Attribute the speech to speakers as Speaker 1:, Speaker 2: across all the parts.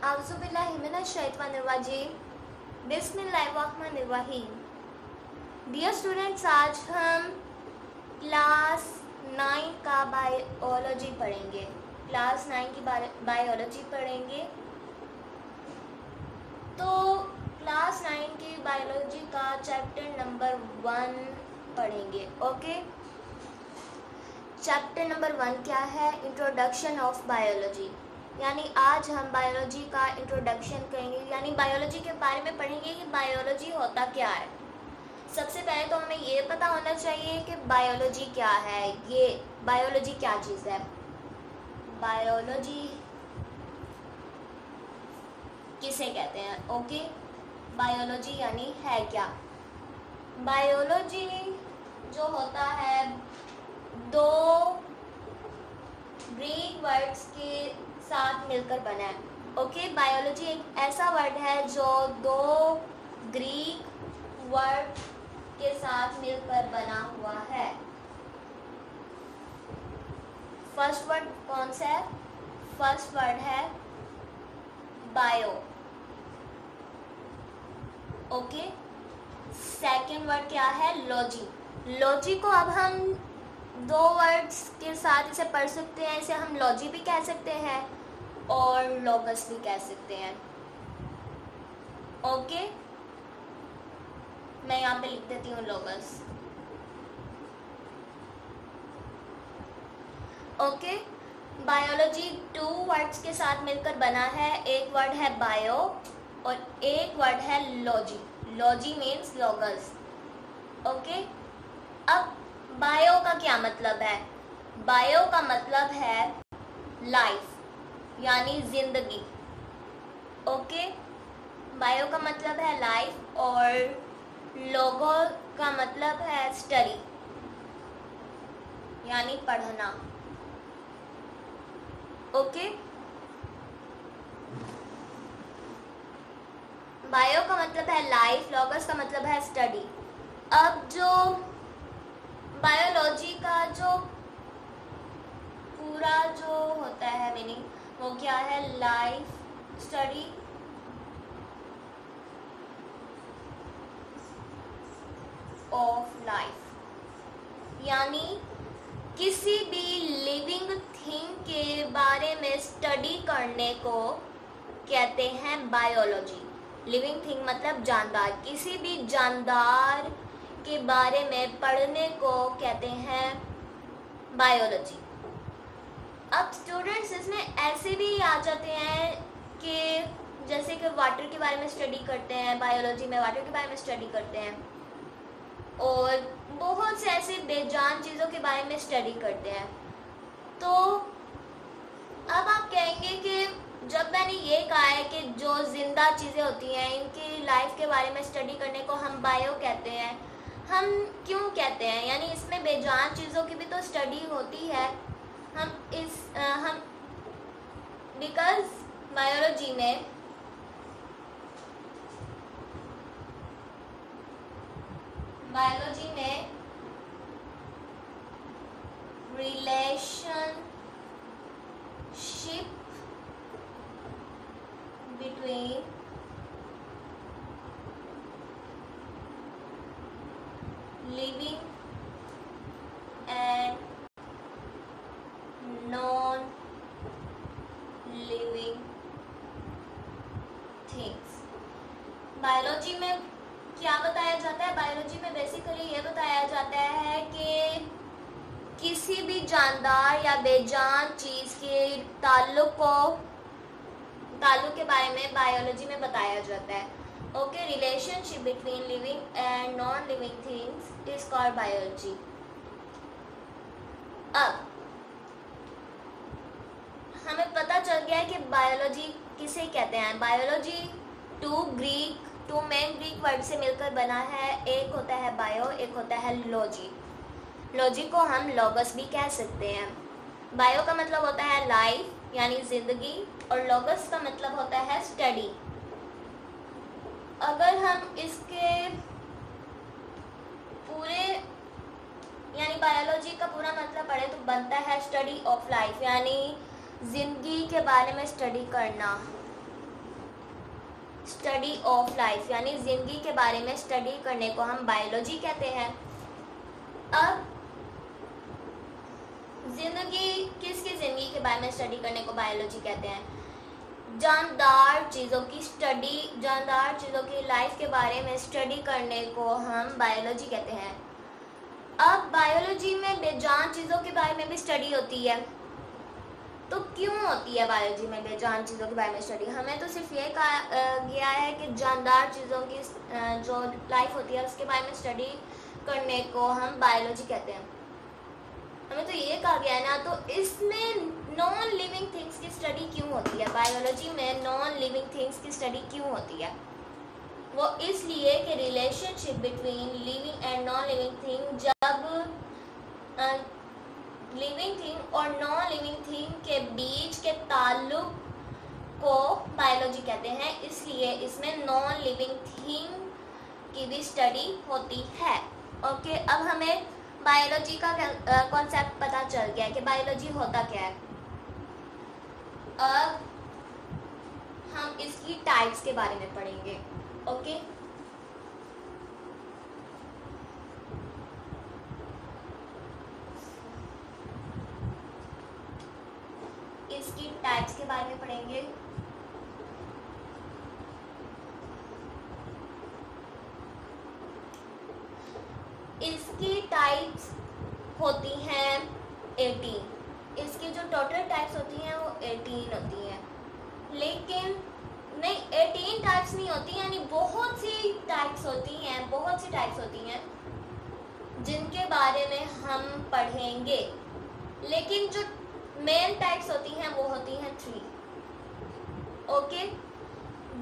Speaker 1: आउज़ुबिल्लाहिमिनश्शैतानिर्रजीम बिस्मिल्लाहिर्रहमानिर्रहीम। Dear students, आज हम क्लास 9 का बायोलॉजी पढ़ेंगे। क्लास 9 की बायोलॉजी पढ़ेंगे। तो क्लास 9 की बायोलॉजी का चैप्टर नंबर 1 पढ़ेंगे। ओके, चैप्टर नंबर 1 क्या है? Introduction of biology. यानी आज हम बायोलॉजी का इंट्रोडक्शन करेंगे, यानी बायोलॉजी के बारे में पढ़ेंगे कि बायोलॉजी होता क्या है। सबसे पहले तो हमें ये पता होना चाहिए कि बायोलॉजी क्या है। ये बायोलॉजी क्या चीज़ है? बायोलॉजी किसे कहते हैं? ओके, बायोलॉजी यानी है क्या? बायोलॉजी जो होता है दो ग्रीक वर्ड्स के साथ मिलकर बना है। ओके, बायोलॉजी एक ऐसा वर्ड है जो दो ग्रीक वर्ड के साथ मिलकर बना हुआ है। फर्स्ट वर्ड कौन सा है? फर्स्ट वर्ड है बायो। ओके, सेकंड वर्ड क्या है? लॉजी। लॉजी को अब हम दो वर्ड्स के साथ इसे पढ़ सकते हैं। इसे हम लॉजी भी कह सकते हैं और लॉगस भी कह सकते हैं। ओके, मैं यहाँ पे लिख देती हूँ लॉगस। ओके, बायोलॉजी दो वर्ड्स के साथ मिलकर बना है। एक वर्ड है बायो और एक वर्ड है logy. Logy means logos. Okay, अब बायो का क्या मतलब है? बायो का मतलब है लाइफ, यानी जिंदगी। ओके, बायो का मतलब है लाइफ और लोगो का मतलब है स्टडी, यानी पढ़ना। ओके, बायो का मतलब है लाइफ, लोगस का मतलब है स्टडी। अब जो बायोलॉजी का जो पूरा जो होता है मीनिंग, वो क्या है? लाइफ, स्टडी ऑफ लाइफ, यानी किसी भी लिविंग थिंग के बारे में स्टडी करने को कहते हैं बायोलॉजी। लिविंग थिंग मतलब जानदार। किसी भी जानदार के बारे में पढ़ने को कहते हैं बायोलॉजी। अब स्टूडेंट्स इसमें ऐसे भी आ जाते हैं कि जैसे कि वाटर के बारे में स्टडी करते हैं, बायोलॉजी में वाटर के बारे में स्टडी करते हैं और बहुत से ऐसे बेजान चीज़ों के बारे में स्टडी करते हैं। तो अब आप कहेंगे कि जब मैंने ये कहा है कि जो जिंदा चीज़ें होती हैं इनकी लाइफ के बारे में स्टडी करने को हम बायो कहते हैं, हम क्यों कहते हैं? यानी इसमें बेजान चीज़ों की भी तो स्टडी होती है। हम बिकॉज बायोलॉजी में relationship between living and non living things. Biology में क्या बताया जाता है? बायोलॉजी में बेसिकली ये बताया जाता है कि किसी भी जानदार या बेजान चीज़ के ताल्लुक के बारे में बायोलॉजी में बताया जाता है। Okay, relationship between living and non living things is called biology. अब हमें पता चल गया है कि बायोलॉजी किसे कहते हैं। Biology two main Greek word से मिलकर बना है। एक होता है बायो, एक होता है लॉजी। लॉजी को हम लॉगस भी कह सकते हैं। बायो का मतलब होता है लाइफ, यानी जिंदगी, और लॉगस का मतलब होता है स्टडी। अगर हम इसके पूरे यानी बायोलॉजी का पूरा मतलब पढ़े तो बनता है स्टडी ऑफ लाइफ, यानी जिंदगी के बारे में स्टडी करना। स्टडी ऑफ लाइफ यानी जिंदगी के बारे में स्टडी करने को हम बायोलॉजी कहते हैं। अब किसकी जिंदगी के बारे में स्टडी करने को बायोलॉजी कहते हैं? जानदार चीज़ों की लाइफ के बारे में स्टडी करने को हम बायोलॉजी कहते हैं। अब बायोलॉजी में बेजान चीज़ों के बारे में भी स्टडी होती है। तो क्यों होती है बायोलॉजी में बेजान चीज़ों के बारे में स्टडी? हमें तो सिर्फ ये कहा गया है कि जानदार चीज़ों की जो लाइफ होती है उसके बारे में स्टडी करने को हम बायोलॉजी कहते हैं। हमें तो ये कहा गया है ना, तो इसमें नॉन लिविंग थिंग्स की स्टडी क्यों होती है? बायोलॉजी में नॉन लिविंग थिंग्स की स्टडी क्यों होती है? वो इसलिए कि relationship between living and non living thing, जब लिविंग थिंग और नॉन लिविंग थिंग के बीच के ताल्लुक को बायोलॉजी कहते हैं, इसलिए इसमें नॉन लिविंग थिंग की भी स्टडी होती है। ओके, अब हमें बायोलॉजी का कॉन्सेप्ट पता चल गया कि बायोलॉजी होता क्या है। अब हम इसकी टाइप्स के बारे में पढ़ेंगे। ओके, इसकी टाइप्स के बारे में पढ़ेंगे। इसकी टाइप्स होती हैं 18। इसकी जो टोटल टाइप्स होती हैं वो 18 होती हैं, लेकिन नहीं 18 टाइप्स नहीं होती, यानी बहुत सी टाइप्स होती हैं जिनके बारे में हम पढ़ेंगे, लेकिन जो मेन टाइप्स होती हैं वो होती हैं 3। ओके,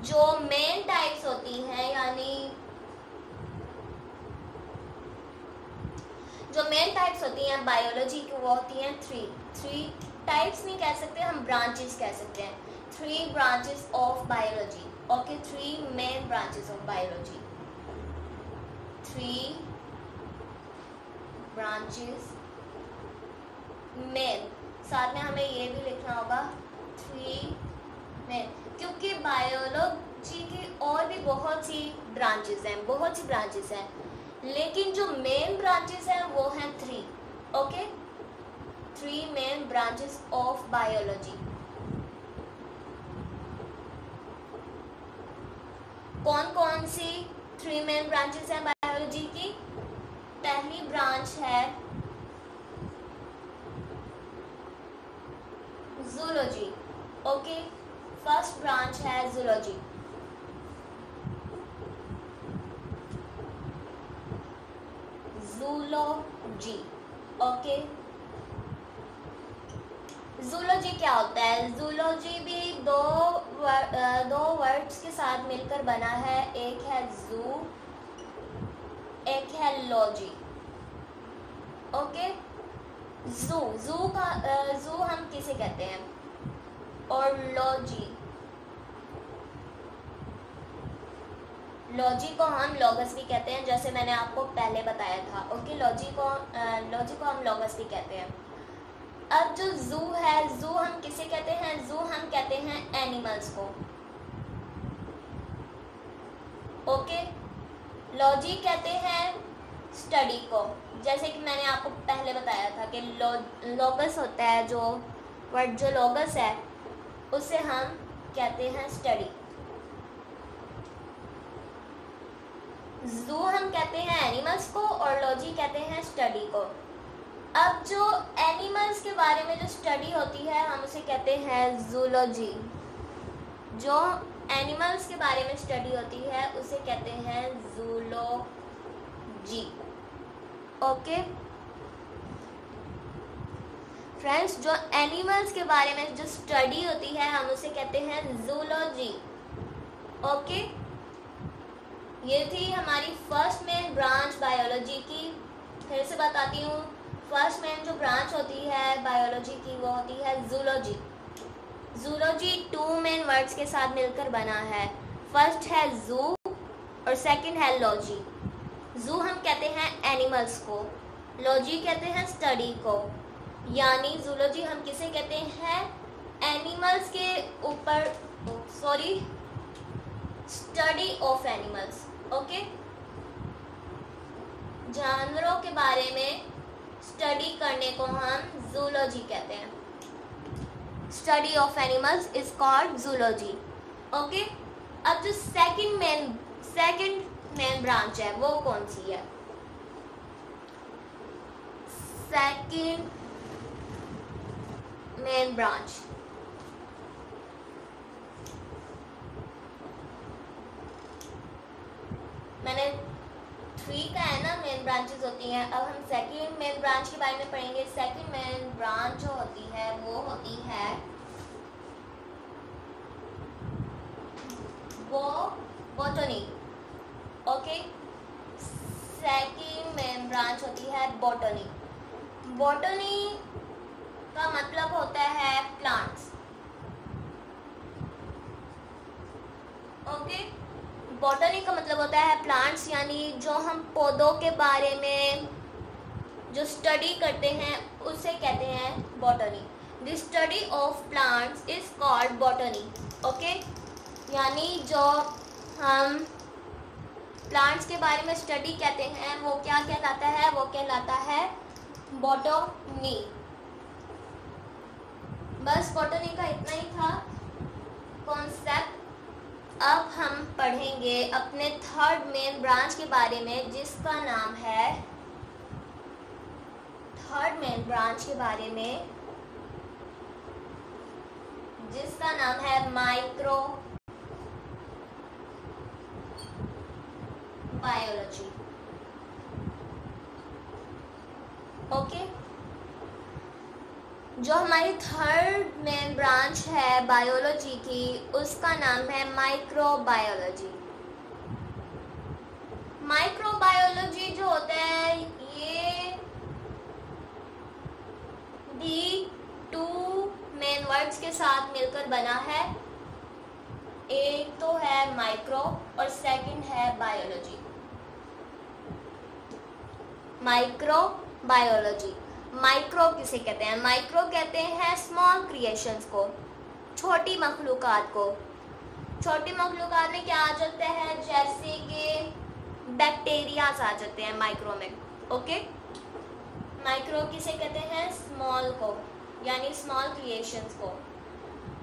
Speaker 1: जो मेन टाइप्स होती हैं यानी जो मेन टाइप्स होती हैं बायोलॉजी की वो होती हैं 3 टाइप्स नहीं कह सकते, हम ब्रांचेस कह सकते हैं। 3 branches of biology. Okay, 3 main branches of biology. 3 branches main, साथ में हमें ये भी लिखना होगा 3 मेन, क्योंकि बायोलॉजी की और भी बहुत सी ब्रांचेस हैं, लेकिन जो मेन ब्रांचेस हैं वो हैं 3। Okay, 3 main branches of biology. कौन कौन सी 3 मेन ब्रांचेस हैं बायोलॉजी की? पहली ब्रांच है जूलॉजी। ओके, फर्स्ट ब्रांच है जूलॉजी। जूलॉजी। ओके, जूलॉजी क्या होता है? जूलॉजी भी दो वर्ड्स के साथ मिलकर बना है, एक है जू, एक है लॉजी। ओके, जू हम किसे कहते हैं, और लॉजी को हम लॉगस भी कहते हैं, जैसे मैंने आपको पहले बताया था। ओके, लॉजी को हम लॉगस भी कहते हैं। अब जो जू है, जू हम किसे कहते हैं? जू हम कहते हैं एनिमल्स को। ओके, लॉजी कहते हैं स्टडी को, जैसे कि मैंने आपको पहले बताया था कि लॉगस होता है, जो वर्ड जो लॉगस है उसे हम कहते हैं स्टडी। जू हम कहते हैं एनिमल्स को और लॉजी कहते हैं स्टडी को। अब जो एनिमल्स के बारे में जो स्टडी होती है हम उसे कहते हैं जूलॉजी। जो एनिमल्स के बारे में स्टडी होती है उसे कहते हैं जूलॉजी। ओके फ्रेंड्स, जो एनिमल्स के बारे में जो स्टडी होती है हम उसे कहते हैं जूलॉजी। ओके, ये थी हमारी फर्स्ट मेन ब्रांच बायोलॉजी की। फिर से बताती हूँ, फर्स्ट मेन जो ब्रांच होती है बायोलॉजी की वो होती है जूलॉजी। जूलॉजी 2 मेन वर्ड्स के साथ मिलकर बना है, फर्स्ट है जू और सेकंड है लॉजी। जू हम कहते हैं एनिमल्स को, लॉजी कहते हैं स्टडी को, यानी जूलॉजी हम किसे कहते हैं? एनिमल्स के ऊपर स्टडी ऑफ एनिमल्स। ओके, जानवरों के बारे में स्टडी करने को हम जूलॉजी कहते हैं। Study of animals is called zoology. Okay, अब जो सेकंड मेन ब्रांच है वो कौन सी है? सेकंड मेन ब्रांच मैंने 3 का है ना, मेन ब्रांचेस होती हैं। अब हम सेकंड मेन ब्रांच के बारे में पढ़ेंगे। सेकंड मेन ब्रांच जो होती है वो होती है botany. Okay, second main branch होती है बॉटनी। बॉटनी का मतलब होता है प्लांट्स। ओके, बॉटनी का मतलब होता है प्लांट्स, यानी जो हम पौधों के बारे में जो स्टडी करते हैं उसे कहते हैं botany. The study of plants is called botany. Okay, यानी जो हम प्लांट्स के बारे में स्टडी कहते हैं वो क्या कहलाता है? वो कहलाता है बॉटनी। बस बॉटनी का इतना ही था कॉन्सेप्ट। अब हम पढ़ेंगे अपने थर्ड मेन ब्रांच के बारे में, जिसका नाम है थर्ड मेन ब्रांच के बारे में जिसका नाम है माइक्रो बायोलॉजी। ओके, जो हमारी थर्ड मेन ब्रांच है बायोलॉजी की, उसका नाम है माइक्रोबायोलॉजी। माइक्रोबायोलॉजी जो होता है ये भी 2 मेन वर्ड्स के साथ मिलकर बना है। एक तो है माइक्रो और सेकंड है बायोलॉजी। माइक्रोबायोलॉजी। माइक्रो किसे कहते हैं? माइक्रो कहते हैं स्मॉल क्रिएशंस को, छोटी मखलूकात को। छोटी मखलूकात में क्या आ जाता है? जैसे कि बैक्टीरिया आ जाते हैं माइक्रो में। ओके, माइक्रो किसे कहते हैं? स्मॉल को, यानी स्मॉल क्रिएशंस को।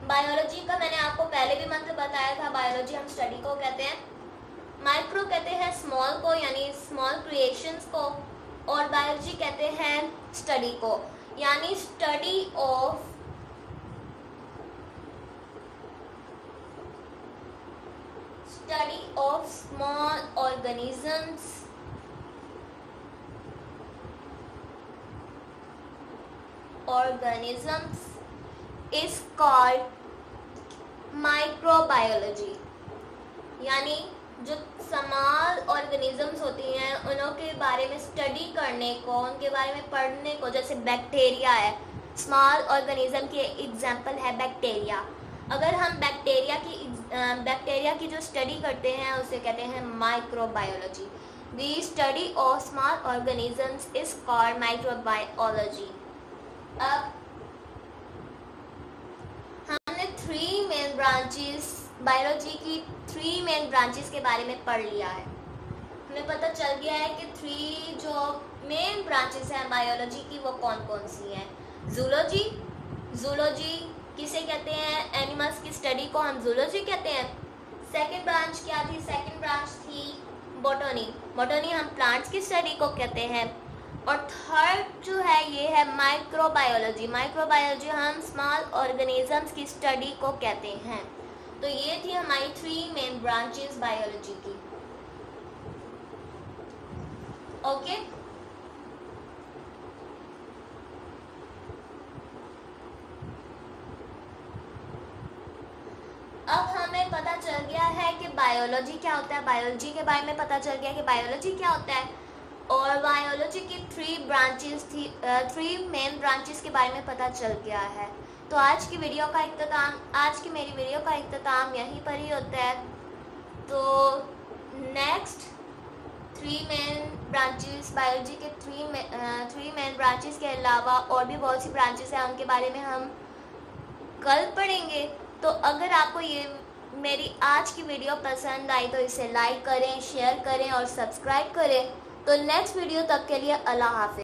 Speaker 1: बायोलॉजी का मैंने आपको पहले भी मतलब बताया था। बायोलॉजी हम स्टडी को कहते हैं, माइक्रो कहते हैं स्मॉल को यानी स्मॉल क्रिएशंस को, और बायोलॉजी कहते हैं स्टडी को, यानी study of small organisms is called microbiology। यानी जो स्मॉल ऑर्गेनिजम्स होती हैं उनों के बारे में स्टडी करने को, उनके बारे में पढ़ने को, जैसे बैक्टीरिया है, स्मॉल ऑर्गेनिज्म की एग्जांपल है बैक्टीरिया। अगर हम बैक्टीरिया की जो स्टडी करते हैं उसे कहते हैं microbiology. The study of small organisms is called microbiology. अब हमने 3 मेन ब्रांचेस, बायोलॉजी की 3 मेन ब्रांचेस के बारे में पढ़ लिया है। हमें पता चल गया है कि 3 जो मेन ब्रांचेस हैं बायोलॉजी की वो कौन कौन सी हैं। जूलॉजी किसे कहते हैं? एनिमल्स की स्टडी को हम जूलॉजी कहते हैं। सेकंड ब्रांच क्या थी? सेकंड ब्रांच थी बॉटनी हम प्लांट्स की स्टडी को कहते हैं। और थर्ड जो है ये है माइक्रोबायोलॉजी हम स्मॉल ऑर्गेनिजम्स की स्टडी को कहते हैं। तो ये थी हमारी 3 मेन ब्रांचेस बायोलॉजी की। ओके, अब हमें पता चल गया है कि बायोलॉजी क्या होता है। बायोलॉजी के बारे में पता चल गया कि बायोलॉजी क्या होता है, और बायोलॉजी की 3 ब्रांचेस थी, 3 मेन ब्रांचेस के बारे में पता चल गया है। तो आज की मेरी वीडियो का इख्तिताम यहीं पर ही होता है। तो नेक्स्ट 3 मेन ब्रांचेस, बायोलॉजी के 3 मेन ब्रांचेस के अलावा और भी बहुत सी ब्रांचेस हैं, उनके बारे में हम कल पढ़ेंगे। तो अगर आपको ये मेरी आज की वीडियो पसंद आई तो इसे लाइक करें, शेयर करें और सब्सक्राइब करें। तो नेक्स्ट वीडियो तक के लिए अल्लाह हाफिज़।